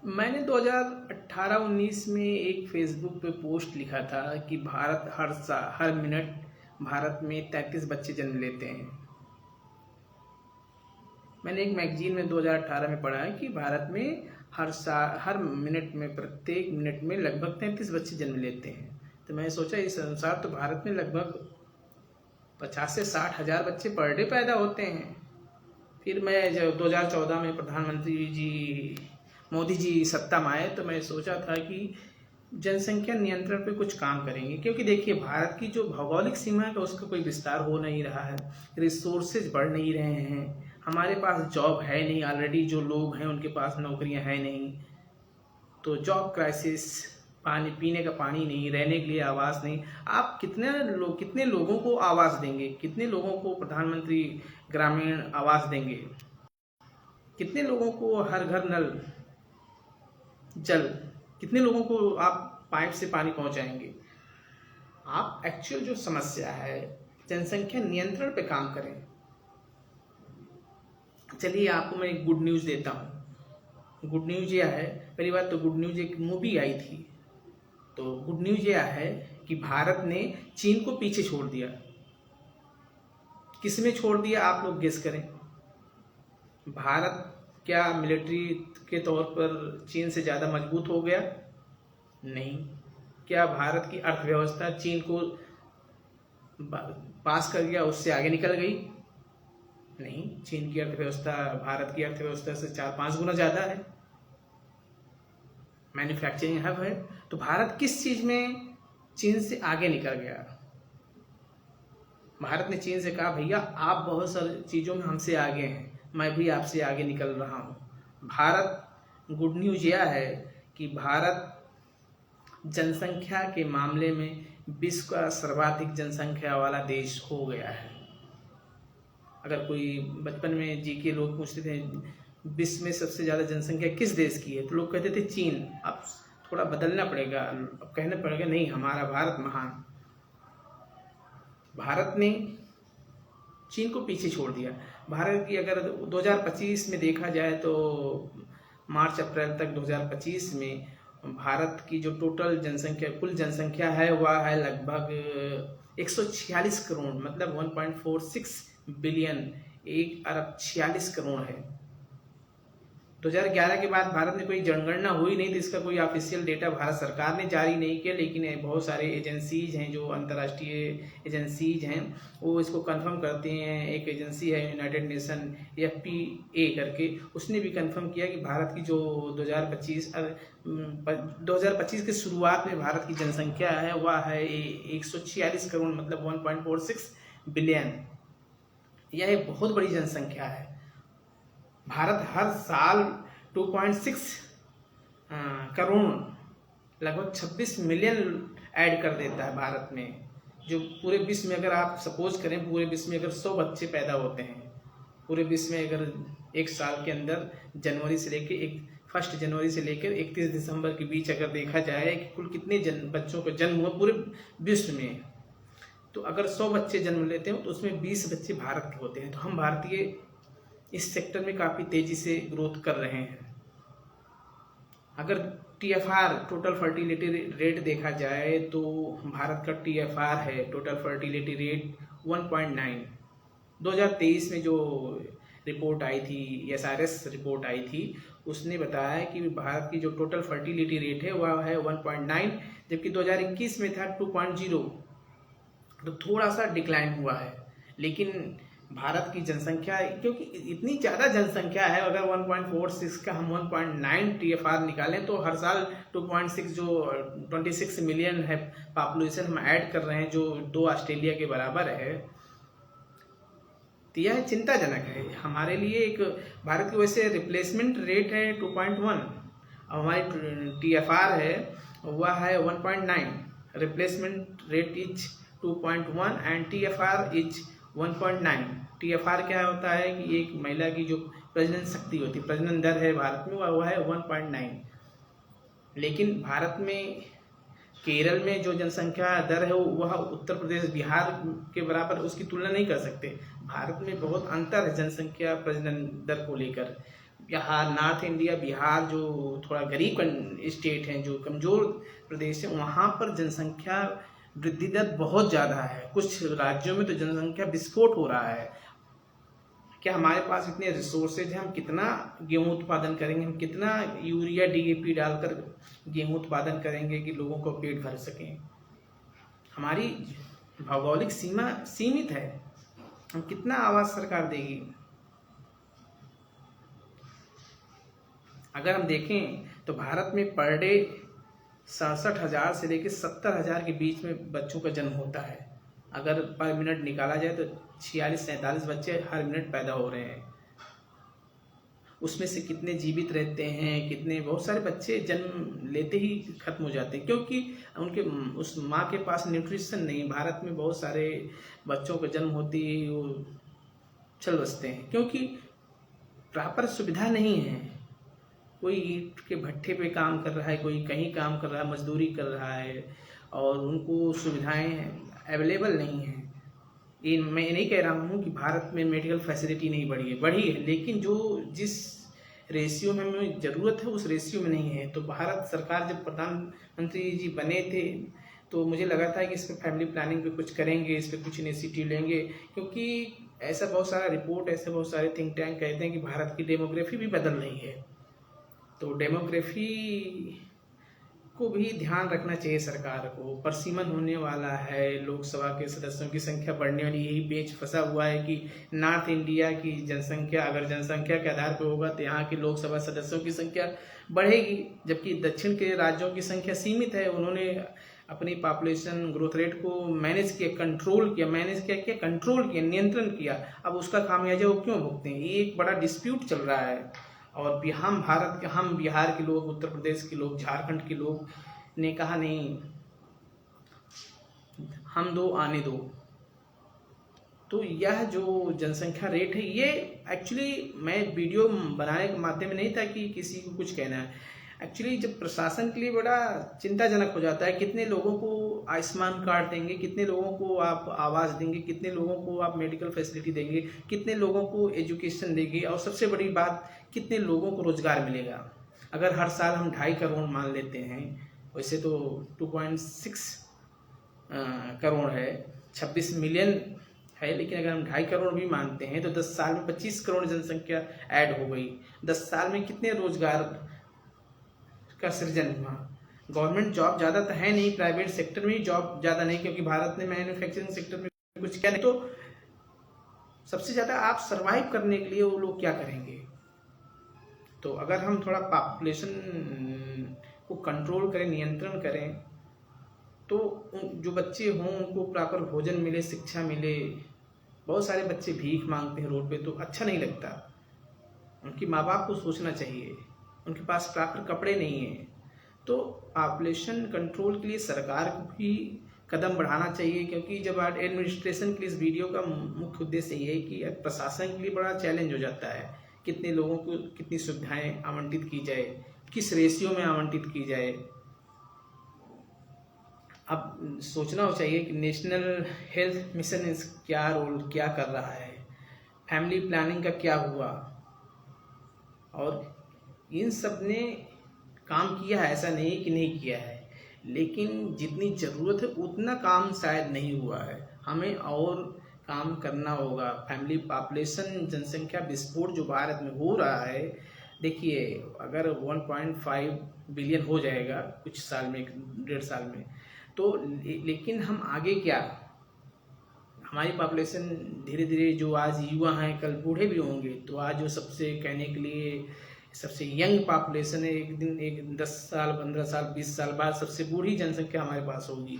मैंने 2018-19 में एक फेसबुक पे पोस्ट लिखा था कि हर मिनट भारत में 33 बच्चे जन्म लेते हैं। मैंने एक मैगजीन में 2018 में पढ़ा है कि भारत में हर मिनट में, प्रत्येक मिनट में लगभग 33 बच्चे जन्म लेते हैं। तो मैंने सोचा इस अनुसार तो भारत में लगभग 50 से 60 हज़ार बच्चे पर डे पैदा होते हैं। फिर मैं जब 2014 में प्रधानमंत्री जी मोदी जी सत्ता में आए तो मैं सोचा था कि जनसंख्या नियंत्रण पे कुछ काम करेंगे, क्योंकि देखिए भारत की जो भौगोलिक सीमा है उसका कोई विस्तार हो नहीं रहा है, रिसोर्सेज बढ़ नहीं रहे हैं, हमारे पास जॉब है नहीं, ऑलरेडी जो लोग हैं उनके पास नौकरियां है नहीं, तो जॉब क्राइसिस, पानी पीने का पानी नहीं, रहने के लिए आवास नहीं। आप कितने लोगों को आवास देंगे, कितने लोगों को प्रधानमंत्री ग्रामीण आवास देंगे, कितने लोगों को हर घर नल जल, कितने लोगों को आप पाइप से पानी पहुंचाएंगे। आप एक्चुअल जो समस्या है जनसंख्या नियंत्रण पे काम करें। चलिए आपको मैं एक गुड न्यूज़ देता हूँ। गुड न्यूज़ यह है, पहली बात तो गुड न्यूज़ एक मूवी आई थी, तो गुड न्यूज़ यह है कि भारत ने चीन को पीछे छोड़ दिया। किसमें छोड़ दिया आप लोग गेस करें। भारत क्या मिलिट्री के तौर पर चीन से ज़्यादा मजबूत हो गया? नहीं। क्या भारत की अर्थव्यवस्था चीन को पास कर गया, उससे आगे निकल गई? नहीं। चीन की अर्थव्यवस्था भारत की अर्थव्यवस्था से 4-5 गुना ज़्यादा है, मैन्युफैक्चरिंग हब है। तो भारत किस चीज़ में चीन से आगे निकल गया? भारत ने चीन से कहा भैया आप बहुत सारी चीज़ों में हमसे आगे हैं, मैं भी आपसे आगे निकल रहा हूँ। गुड न्यूज़ यह है कि भारत जनसंख्या के मामले में विश्व का सर्वाधिक जनसंख्या वाला देश हो गया है। अगर कोई बचपन में जीके लोग पूछते थे विश्व में सबसे ज़्यादा जनसंख्या किस देश की है, तो लोग कहते थे चीन। अब थोड़ा बदलना पड़ेगा, अब कहना पड़ेगा नहीं, हमारा भारत महान। भारत ने चीन को पीछे छोड़ दिया। भारत की अगर 2025 में देखा जाए तो मार्च अप्रैल तक 2025 में भारत की जो टोटल जनसंख्या, कुल जनसंख्या है वह है लगभग 146 करोड़, मतलब 1.46 बिलियन, 1 अरब 46 करोड़ है। 2011 के बाद भारत में कोई जनगणना हुई नहीं, तो इसका कोई ऑफिशियल डेटा भारत सरकार ने जारी नहीं किया, लेकिन बहुत सारे एजेंसीज हैं, जो अंतर्राष्ट्रीय एजेंसीज हैं, वो इसको कंफर्म करते हैं। एक एजेंसी है यूनाइटेड नेशन FPA करके, उसने भी कंफर्म किया कि भारत की जो 2025 के शुरुआत में भारत की जनसंख्या है वह है 146 करोड़, मतलब 1.46 बिलियन। यह एक बहुत बड़ी जनसंख्या है। भारत हर साल 2.6 करोड़, लगभग 26 मिलियन ऐड कर देता है भारत में। जो पूरे विश्व में, अगर आप सपोज करें पूरे विश्व में अगर 100 बच्चे पैदा होते हैं, पूरे विश्व में अगर एक साल के अंदर 1 जनवरी से लेकर 31 दिसंबर के बीच अगर देखा जाए कि कुल कितने बच्चों का जन्म हुआ पूरे विश्व में, तो अगर 100 बच्चे जन्म लेते हैं तो उसमें 20 बच्चे भारत के होते हैं। तो हम भारतीय इस सेक्टर में काफ़ी तेज़ी से ग्रोथ कर रहे हैं। अगर TFR, टोटल फर्टिलिटी रेट देखा जाए तो भारत का TFR है, टोटल फर्टिलिटी रेट 1.9। 2023 में जो रिपोर्ट आई थी, SRS रिपोर्ट आई थी, उसने बताया कि भारत की जो टोटल फर्टिलिटी रेट है वह है 1.9, जबकि 2021 में था 2.0, तो थोड़ा सा डिक्लाइन हुआ है। लेकिन भारत की जनसंख्या, क्योंकि इतनी ज़्यादा जनसंख्या है, अगर 1.46 का हम 1.9 TFR निकालें तो हर साल 2.6 जो 26 मिलियन है पॉपुलेशन हम ऐड कर रहे हैं, जो 2 ऑस्ट्रेलिया के बराबर है। तो यह चिंताजनक है हमारे लिए। एक भारत की वैसे रिप्लेसमेंट रेट है 2.1, और हमारी TFR है वह है 1.9। Replacement rate is 2.1 and TFR is 1.9। TFR क्या होता है कि एक महिला की जो प्रजनन शक्ति होती है, प्रजनन दर है भारत में वह है 1.9। लेकिन भारत में केरल में जो जनसंख्या दर है वह उत्तर प्रदेश, बिहार के बराबर, उसकी तुलना नहीं कर सकते। भारत में बहुत अंतर है जनसंख्या प्रजनन दर को लेकर। बिहार, नॉर्थ इंडिया, बिहार जो थोड़ा गरीब स्टेट हैं, जो कमज़ोर प्रदेश है, वहाँ पर जनसंख्या वृद्धि दर बहुत ज़्यादा है। कुछ राज्यों में तो जनसंख्या विस्फोट हो रहा है। क्या हमारे पास इतने रिसोर्सेज हैं? हम कितना गेहूं उत्पादन करेंगे? हम कितना यूरिया DAP डालकर गेहूं उत्पादन करेंगे कि लोगों को पेट भर सकें? हमारी भौगोलिक सीमा सीमित है। हम कितना आवाज सरकार देगी? अगर हम देखें तो भारत में पर डे 67,000 से लेकर 70,000 के बीच में बच्चों का जन्म होता है। अगर पर मिनट निकाला जाए तो 46-47 बच्चे हर मिनट पैदा हो रहे हैं। उसमें से कितने जीवित रहते हैं, कितने, बहुत सारे बच्चे जन्म लेते ही खत्म हो जाते हैं क्योंकि उनके उस माँ के पास न्यूट्रिशन नहीं। भारत में बहुत सारे बच्चों का जन्म होते ही वो चल बसते हैं क्योंकि प्रॉपर सुविधा नहीं है। कोई ईंट के भट्ठे पे काम कर रहा है, कोई कहीं काम कर रहा है, मजदूरी कर रहा है और उनको सुविधाएं अवेलेबल नहीं है। ये मैं नहीं कह रहा हूँ कि भारत में मेडिकल फैसिलिटी नहीं बढ़ी है, लेकिन जो जिस रेशियो में हमें ज़रूरत है उस रेशियो में नहीं है। तो भारत सरकार जब प्रधानमंत्री जी बने थे तो मुझे लगा था कि इस पर फैमिली प्लानिंग पे कुछ करेंगे, इस पर कुछ इनिशिएटिव लेंगे, क्योंकि ऐसा बहुत सारा रिपोर्ट, ऐसे बहुत सारे थिंक टैंक कहते हैं कि भारत की डेमोग्राफी भी बदल रही है। तो डेमोग्राफी को भी ध्यान रखना चाहिए सरकार को। परसीमन होने वाला है, लोकसभा के सदस्यों की संख्या बढ़ने वाली, यही पेच फंसा हुआ है कि नॉर्थ इंडिया की जनसंख्या अगर जनसंख्या के आधार पर होगा तो यहाँ के लोकसभा सदस्यों की संख्या बढ़ेगी, जबकि दक्षिण के राज्यों की संख्या सीमित है। उन्होंने अपनी पॉपुलेशन ग्रोथ रेट को मैनेज किया, कंट्रोल किया, नियंत्रण किया। अब उसका खामियाजा वो क्यों भुगते हैं? ये एक बड़ा डिस्प्यूट चल रहा है। और हम बिहार के लोग, उत्तर प्रदेश के लोग, झारखंड के लोग ने कहा नहीं, हम दो आने दो। तो यह जो जनसंख्या रेट है, ये एक्चुअली मैं वीडियो बनाने के माध्यम में नहीं था कि किसी को कुछ कहना है। एक्चुअली जब प्रशासन के लिए बड़ा चिंताजनक हो जाता है, कितने लोगों को आयुष्मान कार्ड देंगे, कितने लोगों को आप आवास देंगे, कितने लोगों को आप मेडिकल फैसिलिटी देंगे, कितने लोगों को एजुकेशन देंगे, और सबसे बड़ी बात कितने लोगों को रोजगार मिलेगा। अगर हर साल हम 2.5 करोड़ मान लेते हैं, वैसे तो 2.6 करोड़ है, 26 मिलियन है, लेकिन अगर हम 2.5 करोड़ भी मानते हैं तो 10 साल में 25 करोड़ जनसंख्या ऐड हो गई। 10 साल में कितने रोजगार का सृजन हुआ। गवर्नमेंट जॉब ज़्यादा तो है नहीं, प्राइवेट सेक्टर में भी जॉब ज़्यादा नहीं, क्योंकि भारत ने मैन्युफैक्चरिंग सेक्टर में कुछ क्या नहीं। तो सबसे ज़्यादा आप सरवाइव करने के लिए वो लोग क्या करेंगे? तो अगर हम थोड़ा पॉपुलेशन को कंट्रोल करें, नियंत्रण करें, तो जो बच्चे हों उनको प्रॉपर भोजन मिले, शिक्षा मिले। बहुत सारे बच्चे भीख मांगते हैं रोड पे, तो अच्छा नहीं लगता। उनके माँ बाप को सोचना चाहिए, उनके पास प्रॉपर कपड़े नहीं हैं। तो पॉपुलेशन कंट्रोल के लिए सरकार को भी कदम बढ़ाना चाहिए, क्योंकि जब एडमिनिस्ट्रेशन के लिए इस वीडियो का मुख्य उद्देश्य ये है कि प्रशासन के लिए बड़ा चैलेंज हो जाता है, कितने लोगों को कितनी सुविधाएं आवंटित की जाए, किस रेशियो में आवंटित की जाए। अब सोचना चाहिए कि नेशनल हेल्थ मिशन क्या रोल क्या कर रहा है, फैमिली प्लानिंग का क्या हुआ, और इन सब ने काम किया है, ऐसा नहीं कि नहीं किया है, लेकिन जितनी ज़रूरत है उतना काम शायद नहीं हुआ है। हमें और काम करना होगा। फैमिली पॉपुलेशन जनसंख्या विस्फोट जो भारत में हो रहा है, देखिए अगर 1.5 बिलियन हो जाएगा कुछ साल में, 1.5 साल में, तो लेकिन हम आगे क्या? हमारी पॉपुलेशन धीरे धीरे, जो आज युवा हैं कल बूढ़े भी होंगे, तो आज जो सबसे कहने के लिए सबसे यंग पॉपुलेशन है, एक दिन 10 साल 15 साल 20 साल बाद सबसे बूढ़ी जनसंख्या हमारे पास होगी।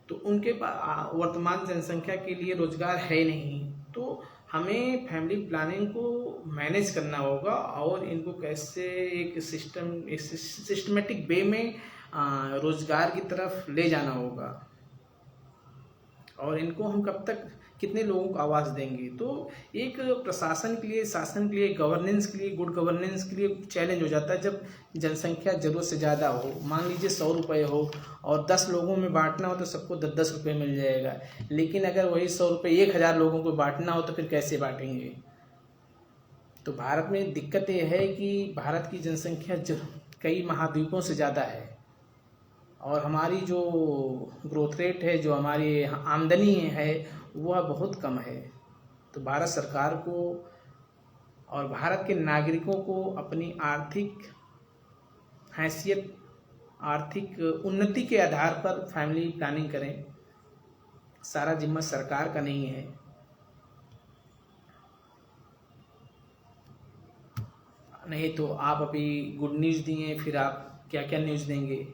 तो उनके पास वर्तमान जनसंख्या के लिए रोजगार है नहीं। तो हमें फैमिली प्लानिंग को मैनेज करना होगा और इनको कैसे एक सिस्टमेटिक वे में रोजगार की तरफ ले जाना होगा। और इनको हम कब तक, कितने लोगों को आवाज़ देंगे? तो एक प्रशासन के लिए, शासन के लिए, गवर्नेंस के लिए, गुड गवर्नेंस के लिए चैलेंज हो जाता है जब जनसंख्या जरूरत से ज़्यादा हो। मान लीजिए 100 रुपये हो और 10 लोगों में बांटना हो तो सबको 10-10 रुपये मिल जाएगा, लेकिन अगर वही 100 रुपये 1000 लोगों को बांटना हो तो फिर कैसे बांटेंगे? तो भारत में दिक्कत ये है कि भारत की जनसंख्या कई महाद्वीपों से ज़्यादा है, और हमारी जो ग्रोथ रेट है, जो हमारी आमदनी है, वह बहुत कम है। तो भारत सरकार को और भारत के नागरिकों को अपनी आर्थिक हैसियत, आर्थिक उन्नति के आधार पर फैमिली प्लानिंग करें। सारा जिम्मा सरकार का नहीं है। नहीं तो आप अभी गुड न्यूज़ दिए, फिर आप क्या क्या न्यूज़ देंगे।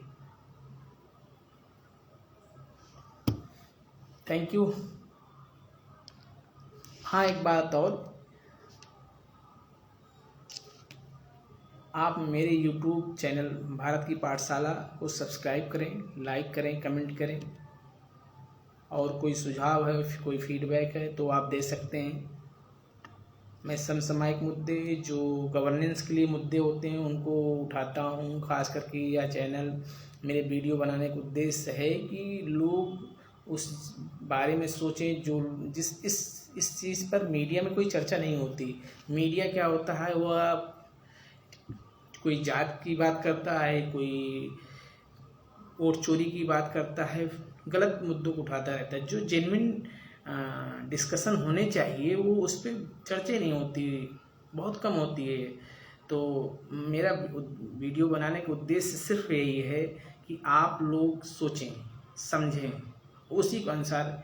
Thank you. हाँ, एक बात और, आप मेरे YouTube चैनल भारत की पाठशाला को सब्सक्राइब करें, लाइक करें, कमेंट करें, और कोई सुझाव है, कोई फीडबैक है तो आप दे सकते हैं। मैं समसामयिक मुद्दे, जो गवर्नेंस के लिए मुद्दे होते हैं, उनको उठाता हूँ। खास करके यह चैनल, मेरे वीडियो बनाने का उद्देश्य है कि लोग उस बारे में सोचें जो इस चीज़ पर मीडिया में कोई चर्चा नहीं होती। मीडिया क्या होता है, वह कोई जात की बात करता है, कोई वोट चोरी की बात करता है, गलत मुद्दों को उठाता रहता है। जो जेन्युइन डिस्कशन होने चाहिए वो उस पर चर्चा नहीं होती, बहुत कम होती है। तो मेरा वीडियो बनाने का उद्देश्य सिर्फ यही है कि आप लोग सोचें, समझें, उसी के अनुसार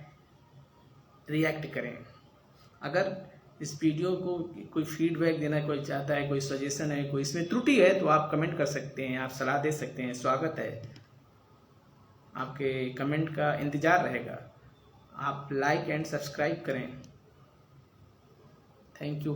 रिएक्ट करें। अगर इस वीडियो को कोई फीडबैक देना कोई चाहता है, कोई सजेशन है, कोई इसमें त्रुटि है, तो आप कमेंट कर सकते हैं, आप सलाह दे सकते हैं। स्वागत है, आपके कमेंट का इंतज़ार रहेगा। आप लाइक एंड सब्सक्राइब करें। Thank you.